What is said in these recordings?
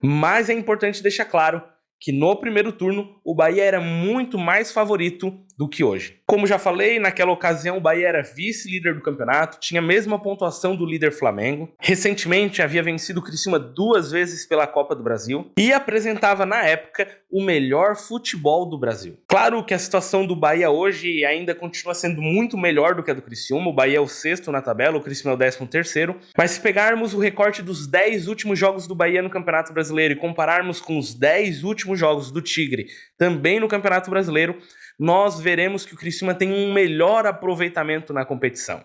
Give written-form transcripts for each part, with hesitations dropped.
Mas é importante deixar claro que no primeiro turno o Bahia era muito mais favorito do que hoje. Como já falei, naquela ocasião o Bahia era vice-líder do campeonato, tinha a mesma pontuação do líder Flamengo, recentemente havia vencido o Criciúma 2 vezes pela Copa do Brasil e apresentava na época o melhor futebol do Brasil. Claro que a situação do Bahia hoje ainda continua sendo muito melhor do que a do Criciúma, o Bahia é o sexto na tabela, o Criciúma é o 13º, mas se pegarmos o recorte dos 10 últimos jogos do Bahia no Campeonato Brasileiro e compararmos com os 10 últimos jogos do Tigre também no Campeonato Brasileiro, nós veremos que o Criciúma tem um melhor aproveitamento na competição.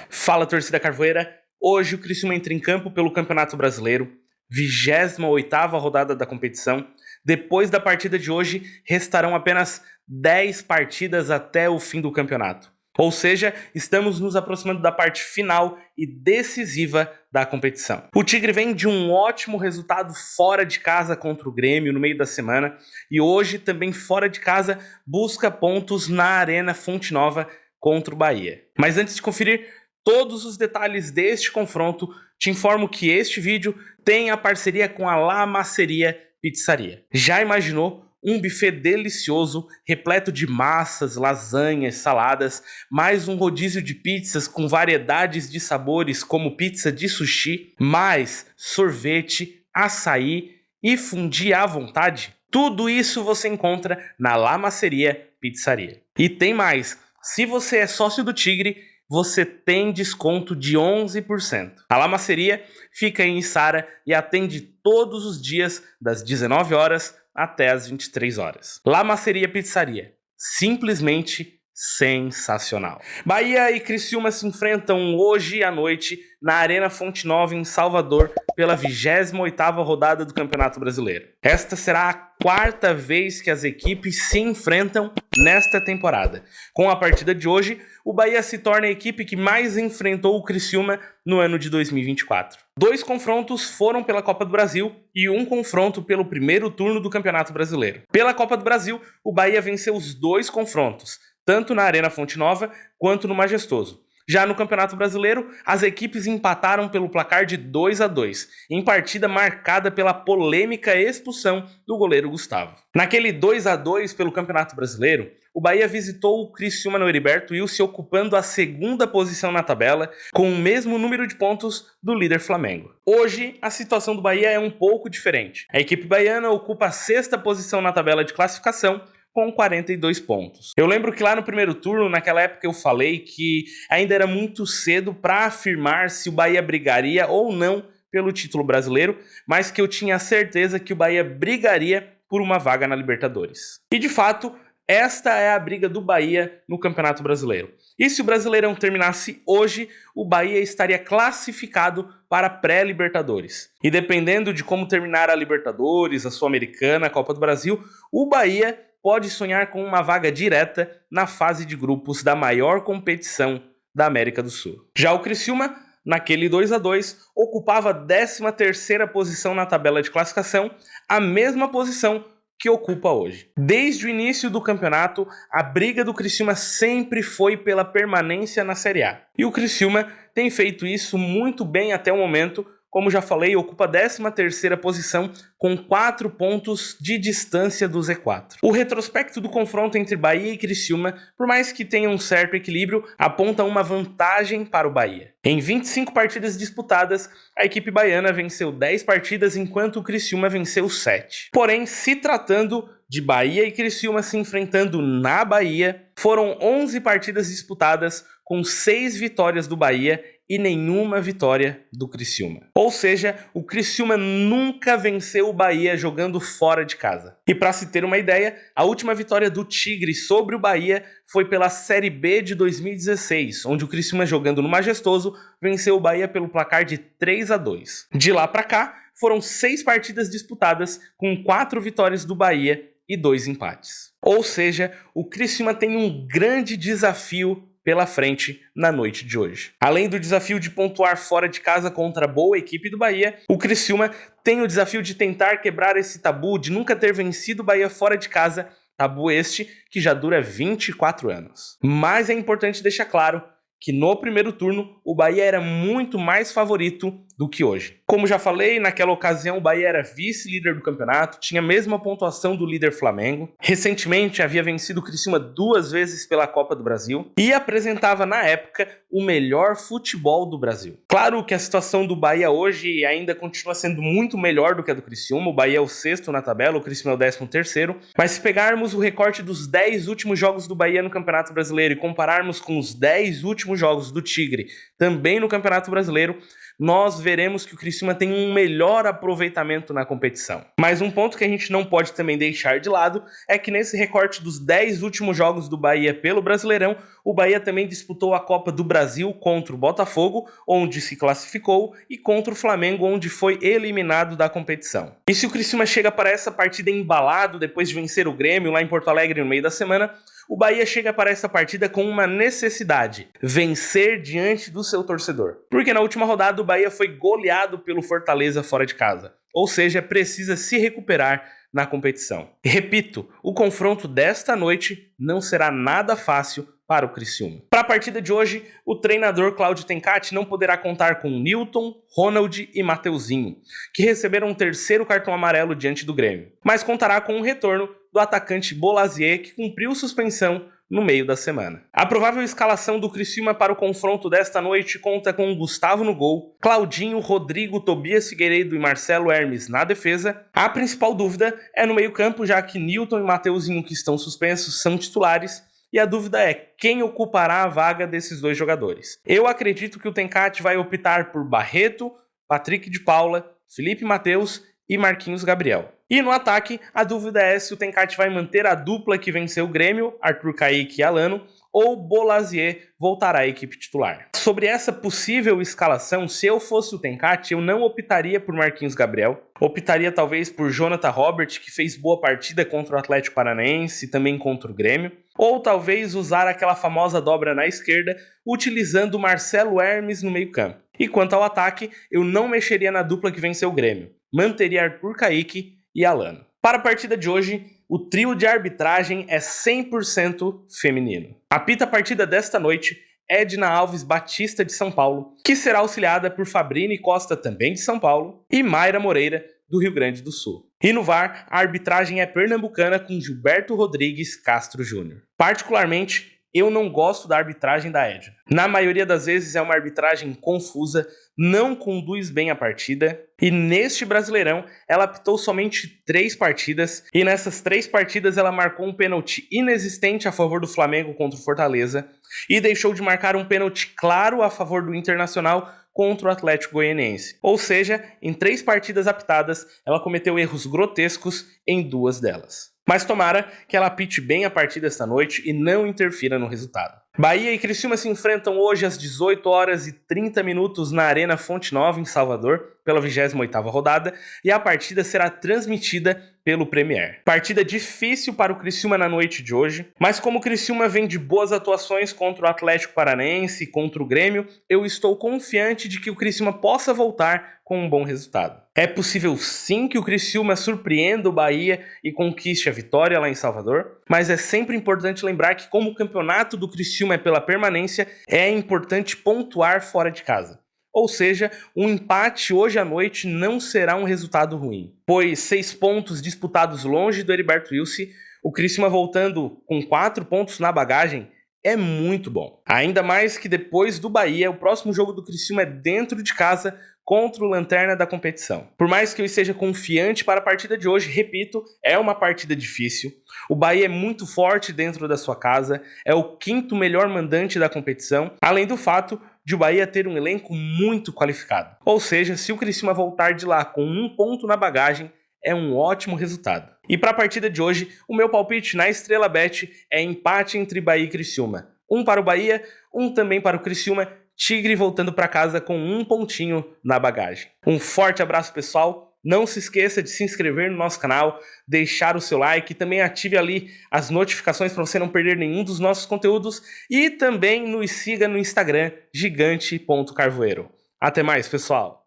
Fala, torcida carvoeira! Hoje o Criciúma entra em campo pelo Campeonato Brasileiro, 28ª rodada da competição. Depois da partida de hoje, restarão apenas 10 partidas até o fim do campeonato. Ou seja, estamos nos aproximando da parte final e decisiva da competição. O Tigre vem de um ótimo resultado fora de casa contra o Grêmio no meio da semana e hoje também fora de casa busca pontos na Arena Fonte Nova contra o Bahia. Mas antes de conferir todos os detalhes deste confronto, te informo que este vídeo tem a parceria com a La Masseria Pizzaria. Já imaginou um buffet delicioso, repleto de massas, lasanhas, saladas, mais um rodízio de pizzas com variedades de sabores como pizza de sushi, mais sorvete, açaí e fundi à vontade? Tudo isso você encontra na La Masseria Pizzaria. E tem mais, se você é sócio do Tigre, você tem desconto de 11%. A La Masseria fica em Içara e atende todos os dias das 19 horas até as 23 horas. La Masseria Pizzaria, simplesmente sensacional. Bahia e Criciúma se enfrentam hoje à noite na Arena Fonte Nova em Salvador pela 28ª rodada do Campeonato Brasileiro. Esta será a quarta vez que as equipes se enfrentam nesta temporada. Com a partida de hoje, o Bahia se torna a equipe que mais enfrentou o Criciúma no ano de 2024. 2 confrontos foram pela Copa do Brasil e um confronto pelo primeiro turno do Campeonato Brasileiro. Pela Copa do Brasil, o Bahia venceu os 2 confrontos, tanto na Arena Fonte Nova quanto no Majestoso. Já no Campeonato Brasileiro, as equipes empataram pelo placar de 2-2, em partida marcada pela polêmica expulsão do goleiro Gustavo. Naquele 2-2 pelo Campeonato Brasileiro, o Bahia visitou o Criciúma no Heriberto Wilson, ocupando a 2ª posição na tabela, com o mesmo número de pontos do líder Flamengo. Hoje, a situação do Bahia é um pouco diferente. A equipe baiana ocupa a 6ª posição na tabela de classificação, com 42 pontos. Eu lembro que lá no primeiro turno, naquela época eu falei que ainda era muito cedo para afirmar se o Bahia brigaria ou não pelo título brasileiro, mas que eu tinha certeza que o Bahia brigaria por uma vaga na Libertadores. E de fato, esta é a briga do Bahia no Campeonato Brasileiro. E se o Brasileirão terminasse hoje, o Bahia estaria classificado para pré-Libertadores. E dependendo de como terminar a Libertadores, a Sul-Americana, a Copa do Brasil, o Bahia pode sonhar com uma vaga direta na fase de grupos da maior competição da América do Sul. Já o Criciúma, naquele 2-2, ocupava a 13ª posição na tabela de classificação, a mesma posição que ocupa hoje. Desde o início do campeonato, a briga do Criciúma sempre foi pela permanência na Série A. E o Criciúma tem feito isso muito bem até o momento. Como já falei, ocupa a 13ª posição com 4 pontos de distância do Z4. O retrospecto do confronto entre Bahia e Criciúma, por mais que tenha um certo equilíbrio, aponta uma vantagem para o Bahia. Em 25 partidas disputadas, a equipe baiana venceu 10 partidas, enquanto o Criciúma venceu 7. Porém, se tratando de Bahia e Criciúma se enfrentando na Bahia, foram 11 partidas disputadas, com 6 vitórias do Bahia e nenhuma vitória do Criciúma. Ou seja, o Criciúma nunca venceu o Bahia jogando fora de casa. E para se ter uma ideia, a última vitória do Tigre sobre o Bahia foi pela Série B de 2016, onde o Criciúma, jogando no Majestoso, venceu o Bahia pelo placar de 3-2. De lá para cá, foram 6 partidas disputadas, com 4 vitórias do Bahia e 2 empates. Ou seja, o Criciúma tem um grande desafio pela frente na noite de hoje. Além do desafio de pontuar fora de casa contra a boa equipe do Bahia, o Criciúma tem o desafio de tentar quebrar esse tabu de nunca ter vencido o Bahia fora de casa, tabu este que já dura 24 anos. Mas é importante deixar claro que no primeiro turno o Bahia era muito mais favorito do que hoje. Como já falei, naquela ocasião o Bahia era vice-líder do campeonato, tinha a mesma pontuação do líder Flamengo, recentemente havia vencido o Criciúma 2 vezes pela Copa do Brasil e apresentava na época o melhor futebol do Brasil. Claro que a situação do Bahia hoje ainda continua sendo muito melhor do que a do Criciúma, o Bahia é o 6º na tabela, o Criciúma é o 13º, mas se pegarmos o recorte dos 10 últimos jogos do Bahia no Campeonato Brasileiro e compararmos com os 10 últimos jogos do Tigre também no Campeonato Brasileiro, nós veremos que o Criciúma tem um melhor aproveitamento na competição. Mas um ponto que a gente não pode também deixar de lado é que nesse recorte dos 10 últimos jogos do Bahia pelo Brasileirão, o Bahia também disputou a Copa do Brasil contra o Botafogo, onde se classificou, e contra o Flamengo, onde foi eliminado da competição. E se o Criciúma chega para essa partida embalado depois de vencer o Grêmio lá em Porto Alegre no meio da semana, o Bahia chega para essa partida com uma necessidade: vencer diante do seu torcedor. Porque na última rodada o Bahia foi goleado pelo Fortaleza fora de casa. Ou seja, precisa se recuperar na competição. Repito, o confronto desta noite não será nada fácil para o Criciúma. Para a partida de hoje, o treinador Cláudio Tencati não poderá contar com Newton, Ronald e Mateuzinho, que receberam um 3º cartão amarelo diante do Grêmio, mas contará com o retorno do atacante Bolazier, que cumpriu suspensão no meio da semana. A provável escalação do Criciúma para o confronto desta noite conta com Gustavo no gol, Claudinho, Rodrigo, Tobias Figueiredo e Marcelo Hermes na defesa. A principal dúvida é no meio-campo, já que Newton e Mateuzinho, que estão suspensos, são titulares, e a dúvida é quem ocupará a vaga desses dois jogadores. Eu acredito que o Tencati vai optar por Barreto, Patrick de Paula, Felipe Mateus e Marquinhos Gabriel. E no ataque, a dúvida é se o Tencati vai manter a dupla que venceu o Grêmio, Arthur Caíque e Alano, ou Bolazier voltará à equipe titular. Sobre essa possível escalação, se eu fosse o Tencati, eu não optaria por Marquinhos Gabriel. Optaria talvez por Jonathan Robert, que fez boa partida contra o Atlético Paranaense e também contra o Grêmio. Ou talvez usar aquela famosa dobra na esquerda, utilizando Marcelo Hermes no meio-campo. E quanto ao ataque, eu não mexeria na dupla que venceu o Grêmio. Manteria Arthur Caíque e Alano. Para a partida de hoje, o trio de arbitragem é 100% feminino. Apita a partida desta noite Edna Alves Batista de São Paulo, que será auxiliada por Fabrini Costa, também de São Paulo, e Mayra Moreira, do Rio Grande do Sul. E no VAR, a arbitragem é pernambucana com Gilberto Rodrigues Castro Júnior. Particularmente, eu não gosto da arbitragem da Edna. Na maioria das vezes é uma arbitragem confusa, não conduz bem a partida, e neste Brasileirão ela apitou somente 3 partidas, e nessas 3 partidas ela marcou um pênalti inexistente a favor do Flamengo contra o Fortaleza, e deixou de marcar um pênalti claro a favor do Internacional contra o Atlético Goianiense. Ou seja, em 3 partidas apitadas, ela cometeu erros grotescos em 2 delas. Mas tomara que ela apite bem a partida esta noite e não interfira no resultado. Bahia e Criciúma se enfrentam hoje às 18h30 na Arena Fonte Nova, em Salvador, pela 28ª rodada, e a partida será transmitida pelo Premier. Partida difícil para o Criciúma na noite de hoje, mas como o Criciúma vem de boas atuações contra o Atlético Paranaense e contra o Grêmio, eu estou confiante de que o Criciúma possa voltar com um bom resultado. É possível sim que o Criciúma surpreenda o Bahia e conquiste a vitória lá em Salvador, mas é sempre importante lembrar que, como o campeonato do Criciúma é pela permanência, é importante pontuar fora de casa. Ou seja, um empate hoje à noite não será um resultado ruim, pois 6 pontos disputados longe do Heriberto Wilson, o Criciúma voltando com 4 pontos na bagagem, é muito bom. Ainda mais que depois do Bahia, o próximo jogo do Criciúma é dentro de casa contra o lanterna da competição. Por mais que eu esteja confiante para a partida de hoje, repito, é uma partida difícil. O Bahia é muito forte dentro da sua casa, é o 5º melhor mandante da competição, além do fato de o Bahia ter um elenco muito qualificado. Ou seja, se o Criciúma voltar de lá com 1 ponto na bagagem, é um ótimo resultado. E para a partida de hoje, o meu palpite na Estrela Bet é empate entre Bahia e Criciúma. 1 para o Bahia, 1 também para o Criciúma, Tigre voltando para casa com 1 pontinho na bagagem. Um forte abraço, pessoal. Não se esqueça de se inscrever no nosso canal, deixar o seu like e também ative ali as notificações para você não perder nenhum dos nossos conteúdos e também nos siga no Instagram, gigante.carvoeiro. Até mais, pessoal!